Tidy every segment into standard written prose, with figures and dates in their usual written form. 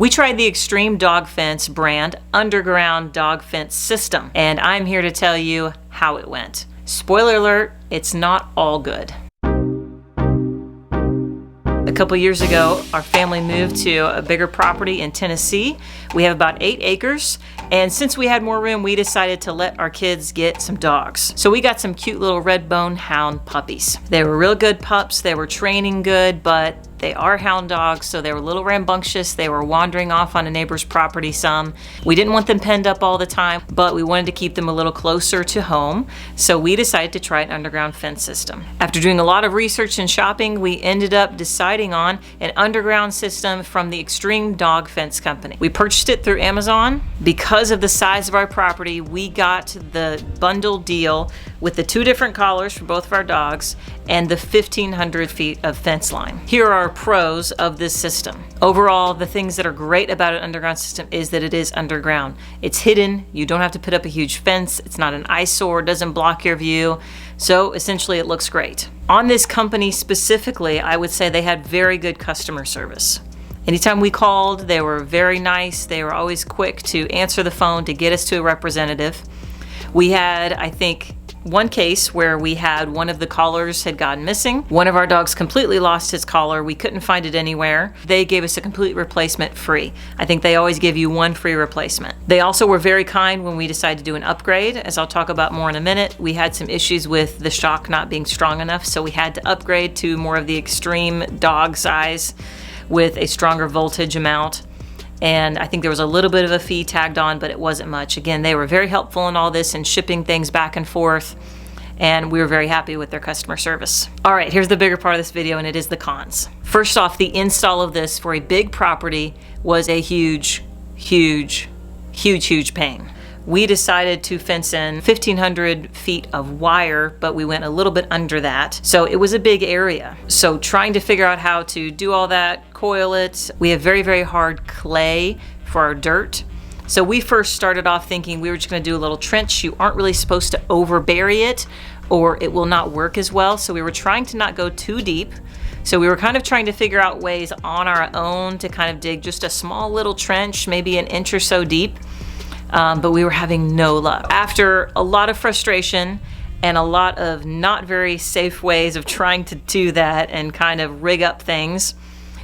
We tried the Xtreme dog fence brand underground dog fence system, and I'm here to tell you how it went. Spoiler alert, it's not all good. A couple years ago, our family moved to a bigger property in Tennessee. We have about 8 acres, and since we had more room, we decided to let our kids get some dogs. So we got some cute little red bone hound puppies. They were real good pups, they were training good, but they are hound dogs, so they were a little rambunctious. They were wandering off on a neighbor's property some. We didn't want them penned up all the time, but we wanted to keep them a little closer to home, so we decided to try an underground fence system. After doing a lot of research and shopping, we ended up deciding on an underground system from the Xtreme Dog Fence Company. We purchased it through Amazon. Because of the size of our property, we got the bundle deal with the 2 different collars for both of our dogs and the 1,500 feet of fence line. Here are pros of this system. Overall, the things that are great about an underground system is that it is underground. It's hidden, you don't have to put up a huge fence, it's not an eyesore, doesn't block your view, so essentially it looks great. On this company specifically, I would say they had very good customer service. Anytime we called, they were very nice, they were always quick to answer the phone to get us to a representative. We had, I think, one case where we had one of the collars had gone missing. One of our dogs completely lost his collar. We couldn't find it anywhere. They gave us a complete replacement free. I think they always give you 1 free replacement. They also were very kind when we decided to do an upgrade. As I'll talk about more in a minute, we had some issues with the shock not being strong enough, so we had to upgrade to more of the Xtreme dog size with a stronger voltage amount. And I think there was a little bit of a fee tagged on, but it wasn't much. Again, they were very helpful in all this and shipping things back and forth, and we were very happy with their customer service. All right, here's the bigger part of this video, and it is the cons. First off, the install of this for a big property was a huge pain. We decided to fence in 1,500 feet of wire, but we went a little bit under that. So it was a big area. So trying to figure out how to do all that, coil it. We have very hard clay for our dirt. So we first started off thinking we were just gonna do a little trench. You aren't really supposed to overbury it or it will not work as well. So we were trying to not go too deep. So we were kind of trying to figure out ways on our own to kind of dig just a small little trench, maybe an inch or so deep. But we were having no luck. After a lot of frustration and a lot of not very safe ways of trying to do that and kind of rig up things,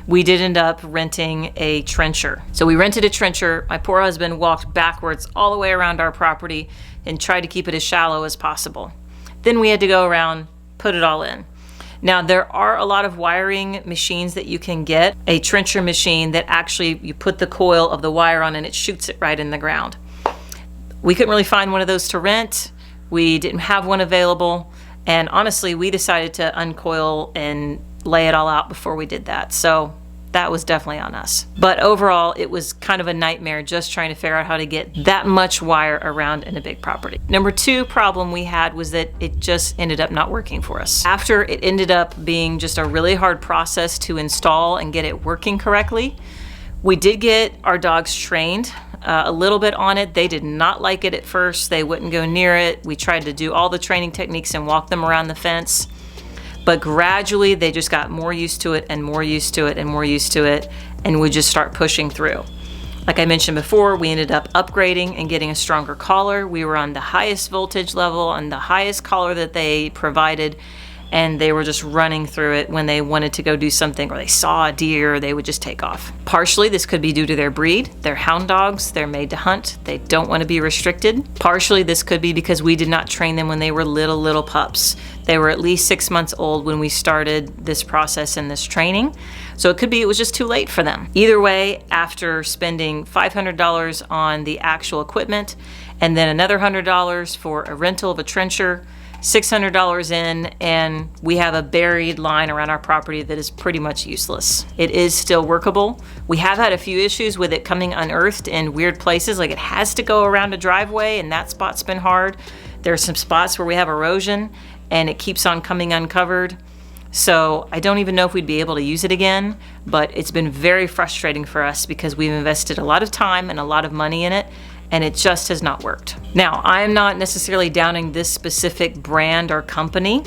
we did end up renting a trencher. So we rented a trencher. My poor husband walked backwards all the way around our property and tried to keep it as shallow as possible. Then we had to go around, put it all in. Now, there are a lot of wiring machines that you can get. A trencher machine that actually you put the coil of the wire on and it shoots it right in the ground. We couldn't really find one of those to rent. We didn't have one available. And honestly, we decided to uncoil and lay it all out before we did that. So that was definitely on us. But overall, it was kind of a nightmare just trying to figure out how to get that much wire around in a big property. Number 2 problem we had was that it just ended up not working for us. After it ended up being just a really hard process to install and get it working correctly, we did get our dogs trained a little bit on it. They did not like it at first. They wouldn't go near it. We tried to do all the training techniques and walk them around the fence. But gradually they just got more used to it and more used to it and more used to it and would just start pushing through. Like I mentioned before, we ended up upgrading and getting a stronger collar. We were on the highest voltage level and the highest collar that they provided, and they were just running through it when they wanted to go do something or they saw a deer, they would just take off. Partially, this could be due to their breed. They're hound dogs, they're made to hunt, they don't want to be restricted. Partially, this could be because we did not train them when they were little pups. They were at least 6 months old when we started this process and this training. So it could be it was just too late for them. Either way, after spending $500 on the actual equipment and then another $100 for a rental of a trencher, $600 in, and we have a buried line around our property that is pretty much useless. It is still workable. We have had a few issues with it coming unearthed in weird places, like it has to go around a driveway and that spot's been hard. There are some spots where we have erosion and it keeps on coming uncovered. So I don't even know if we'd be able to use it again, but it's been very frustrating for us because we've invested a lot of time and a lot of money in it, and it just has not worked. Now, I'm not necessarily downing this specific brand or company,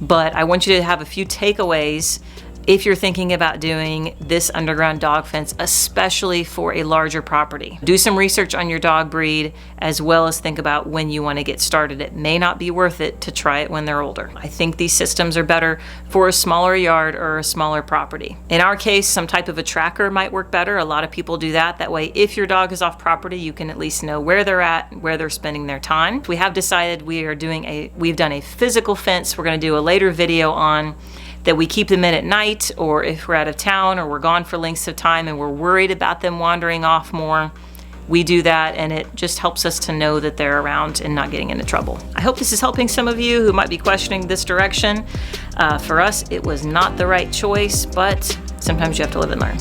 but I want you to have a few takeaways if you're thinking about doing this underground dog fence, especially for a larger property. Do some research on your dog breed, as well as think about when you want to get started. It may not be worth it to try it when they're older. I think these systems are better for a smaller yard or a smaller property. In our case, some type of a tracker might work better. A lot of people do that. That way, if your dog is off property, you can at least know where they're at, where they're spending their time. We have decided we've done a physical fence. We're going to do a later video on that. We keep them in at night, or if we're out of town or we're gone for lengths of time and we're worried about them wandering off more, we do that, and it just helps us to know that they're around and not getting into trouble. I hope this is helping some of you who might be questioning this direction. For us, it was not the right choice, but sometimes you have to live and learn.